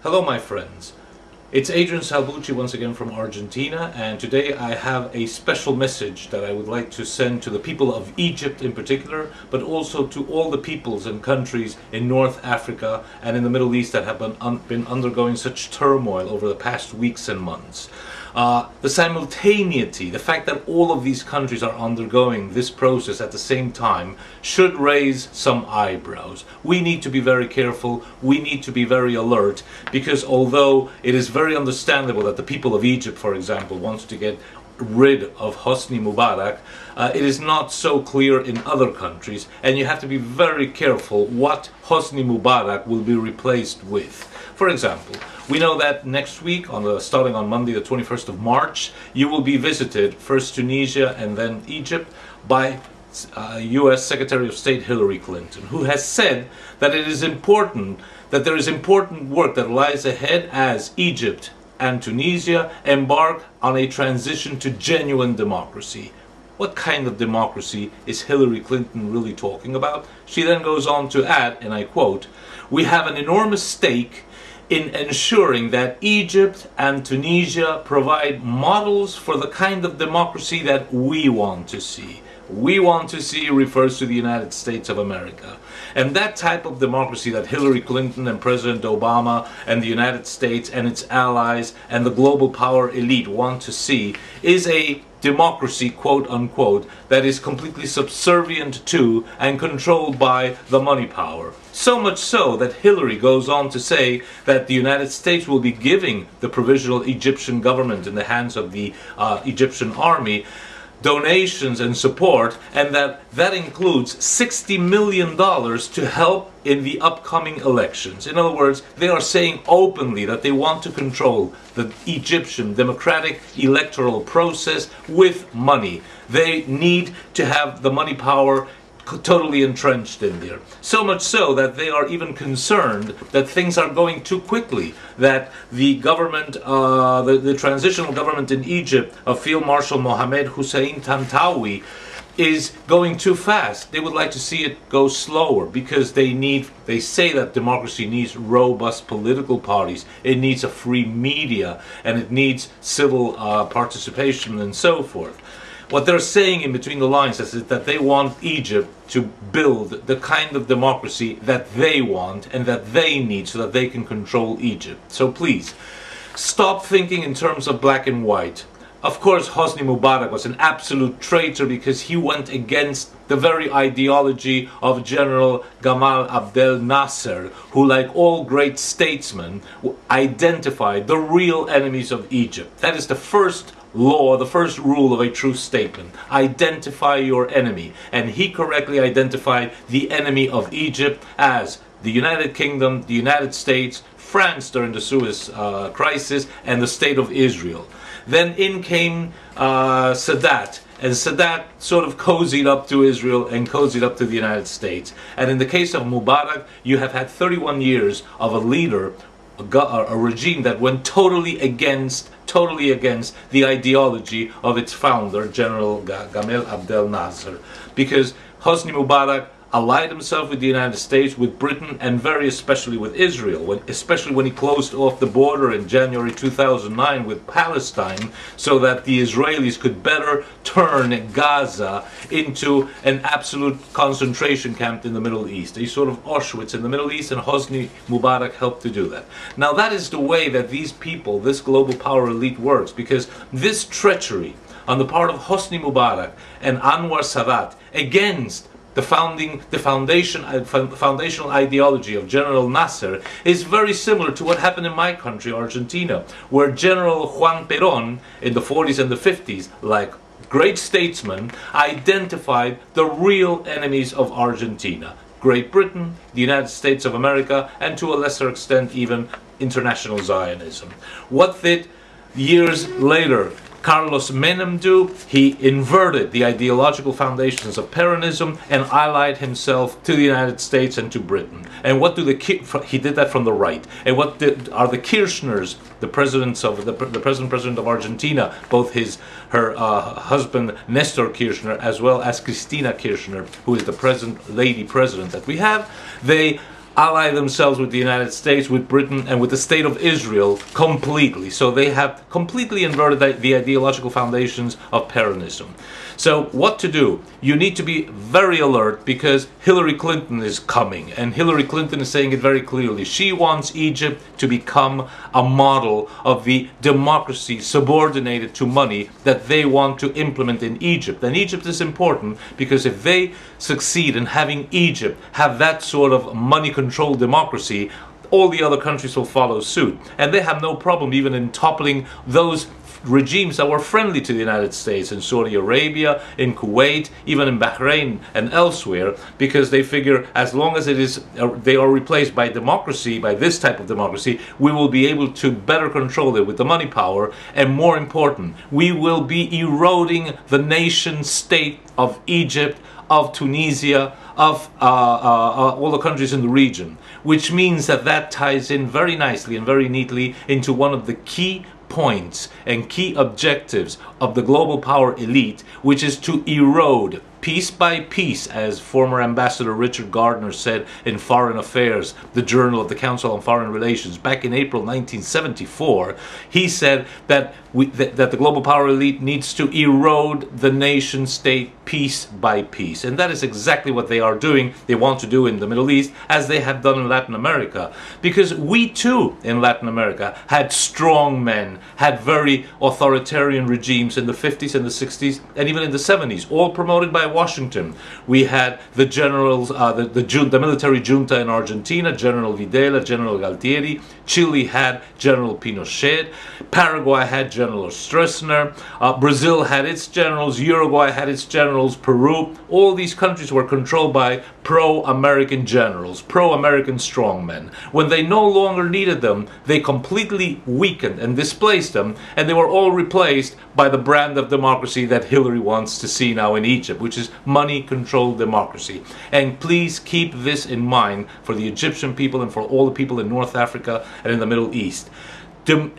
Hello my friends, it's Adrian Salbuchi once again from Argentina, and today I have a special message that I would like to send to the people of Egypt in particular, but also to all the peoples and countries in North Africa and in the Middle East that have been undergoing such turmoil over the past weeks and months. The simultaneity, the fact that all of these countries are undergoing this process at the same time should raise some eyebrows. We need to be very careful, we need to be very alert, because although it is very understandable that the people of Egypt, for example, wants to get rid of Hosni Mubarak, it is not so clear in other countries, and you have to be very careful what Hosni Mubarak will be replaced with. For example, we know that next week, starting on Monday the 21st of March, you will be visited, first Tunisia and then Egypt, by US Secretary of State Hillary Clinton, who has said that it is important, that there is important work that lies ahead as Egypt and Tunisia embark on a transition to genuine democracy. What kind of democracy is Hillary Clinton really talking about? She then goes on to add, and I quote, "We have an enormous stake in ensuring that Egypt and Tunisia provide models for the kind of democracy that we want to see." We want to see refers to the United States of America. And that type of democracy that Hillary Clinton and President Obama and the United States and its allies and the global power elite want to see is a democracy, quote unquote, that is completely subservient to and controlled by the money power. So much so that Hillary goes on to say that the United States will be giving the provisional Egyptian government in the hands of the Egyptian army donations and support, and that includes $60 million to help in the upcoming elections. In other words, they are saying openly that they want to control the Egyptian democratic electoral process with money. They need to have the money power totally entrenched in there. So much so that they are even concerned that things are going too quickly, that the government, the transitional government in Egypt of Field Marshal Mohammed Hussein Tantawi is going too fast. They would like to see it go slower because they say that democracy needs robust political parties, it needs a free media, and it needs civil participation and so forth. What they're saying in between the lines is that they want Egypt to build the kind of democracy that they want and that they need so that they can control Egypt. So please, stop thinking in terms of black and white. Of course, Hosni Mubarak was an absolute traitor because he went against the very ideology of General Gamal Abdel Nasser, who, like all great statesmen, identified the real enemies of Egypt. That is the first law, the first rule of a true statesman. Identify your enemy. And he correctly identified the enemy of Egypt as the United Kingdom, the United States, France during the Suez crisis, and the State of Israel. Then in came Sadat, and Sadat sort of cozied up to Israel and cozied up to the United States. And in the case of Mubarak, you have had 31 years of a leader, a regime that went totally against the ideology of its founder, General Gamal Abdel Nasser. Because Hosni Mubarak allied himself with the United States, with Britain, and very especially with Israel, especially when he closed off the border in January 2009 with Palestine, so that the Israelis could better turn Gaza into an absolute concentration camp in the Middle East, a sort of Auschwitz in the Middle East, and Hosni Mubarak helped to do that. Now that is the way that these people, this global power elite works, because this treachery on the part of Hosni Mubarak and Anwar Sadat against the foundational ideology of General Nasser is very similar to what happened in my country, Argentina, where General Juan Perón in the 40s and the 50s, like great statesmen, identified the real enemies of Argentina: Great Britain, the United States of America, and to a lesser extent even international Zionism. What did years later Carlos Menem do? He inverted the ideological foundations of Peronism and allied himself to the United States and to Britain. And what do he did that from the right? And what are the Kirchners, the president of Argentina, both her husband Néstor Kirchner as well as Cristina Kirchner, who is the lady president that we have? They ally themselves with the United States, with Britain, and with the State of Israel completely. So they have completely inverted the ideological foundations of Peronism. So what to do? You need to be very alert, because Hillary Clinton is coming, and Hillary Clinton is saying it very clearly. She wants Egypt to become a model of the democracy subordinated to money that they want to implement in Egypt. And Egypt is important, because if they succeed in having Egypt have that sort of money-controlled democracy, all the other countries will follow suit. And they have no problem even in toppling those regimes that were friendly to the United States in Saudi Arabia, in Kuwait, even in Bahrain and elsewhere, because they figure as long as they are replaced by democracy, by this type of democracy, we will be able to better control it with the money power, and more important, we will be eroding the nation state of Egypt, of Tunisia, of all the countries in the region, which means that ties in very nicely and very neatly into one of the key points and key objectives of the global power elite, which is to erode piece by piece, as former Ambassador Richard Gardner said in Foreign Affairs, the journal of the Council on Foreign Relations, back in April 1974. He said that that the global power elite needs to erode the nation state piece by piece. And that is exactly what they are doing. They want to do in the Middle East, as they have done in Latin America. Because we too, in Latin America, had strong men, had very authoritarian regimes in the 50s and the 60s, and even in the 70s, all promoted by Washington. We had the generals, the military junta in Argentina, General Videla, General Galtieri. Chile had General Pinochet. Paraguay had General Stroessner. Brazil had its generals. Uruguay had its generals. Peru. All these countries were controlled by pro-American generals, pro-American strongmen. When they no longer needed them, they completely weakened and displaced them, and they were all replaced by the brand of democracy that Hillary wants to see now in Egypt, which is money-controlled democracy. And please keep this in mind for the Egyptian people and for all the people in North Africa and in the Middle East.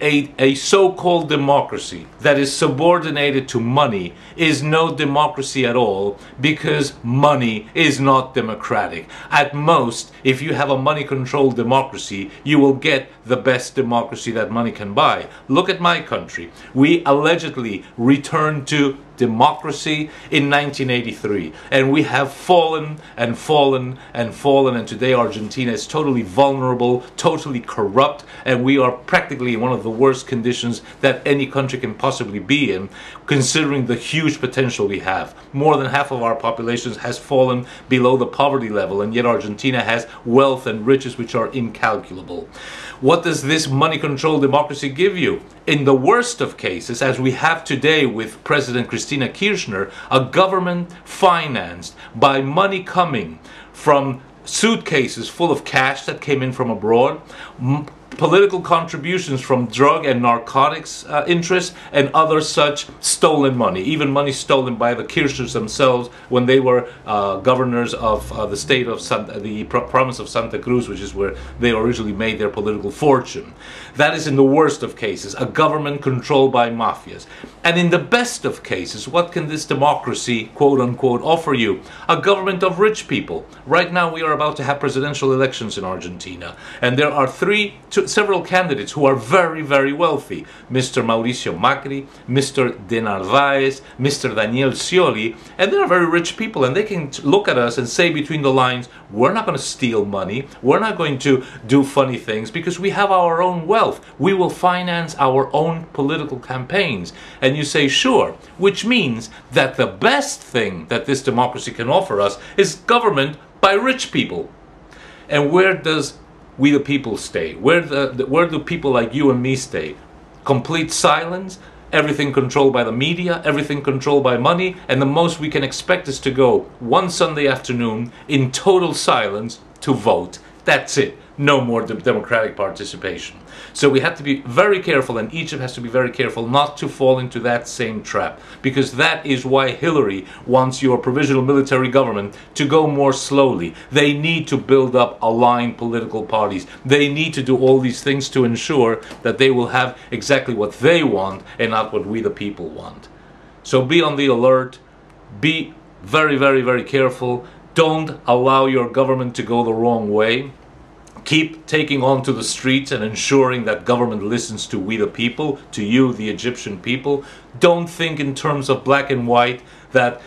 A so-called democracy that is subordinated to money is no democracy at all, because money is not democratic. At most, if you have a money-controlled democracy, you will get the best democracy that money can buy. Look at my country. We allegedly returned to democracy in 1983, and we have fallen and fallen and fallen, and today Argentina is totally vulnerable, totally corrupt, and we are practically in one of the worst conditions that any country can possibly be in, considering the huge potential we have. More than half of our population has fallen below the poverty level, and yet Argentina has wealth and riches which are incalculable. What does this money-controlled democracy give you? In the worst of cases, as we have today with President Cristina Kirchner, a government financed by money coming from suitcases full of cash that came in from abroad, political contributions from drug and narcotics interests, and other such stolen money, even money stolen by the Kirchners themselves when they were governors of the state of the province of Santa Cruz, which is where they originally made their political fortune. That is in the worst of cases, a government controlled by mafias. And in the best of cases, what can this democracy, quote unquote, offer you? A government of rich people. Right now we are about to have presidential elections in Argentina, and there are several candidates who are very, very wealthy. Mr. Mauricio Macri, Mr. De Narvaez, Mr. Daniel Scioli, and they are very rich people, and they can look at us and say between the lines, we're not going to steal money, we're not going to do funny things, because we have our own wealth. We will finance our own political campaigns. And you say, sure, which means that the best thing that this democracy can offer us is government by rich people. And where does we the people stay? Where do people like you and me stay? Complete silence, everything controlled by the media, everything controlled by money, and the most we can expect is to go one Sunday afternoon in total silence to vote. That's it. No more democratic participation. So we have to be very careful, and Egypt has to be very careful not to fall into that same trap, because that is why Hillary wants your provisional military government to go more slowly. They need to build up aligned political parties. They need to do all these things to ensure that they will have exactly what they want and not what we the people want. So be on the alert. Be very, very, very careful. Don't allow your government to go the wrong way. keep taking on to the streets and ensuring that government listens to we the people, to you, the Egyptian people. Don't think in terms of black and white, that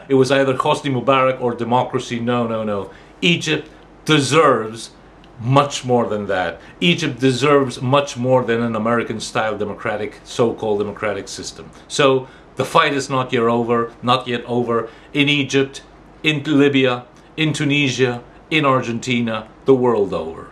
it was either Hosni Mubarak or democracy. No, no, no. Egypt deserves much more than that. Egypt deserves much more than an American-style democratic, so-called democratic system. So the fight is not yet over, in Egypt, in Libya, in Tunisia, in Argentina, the world over.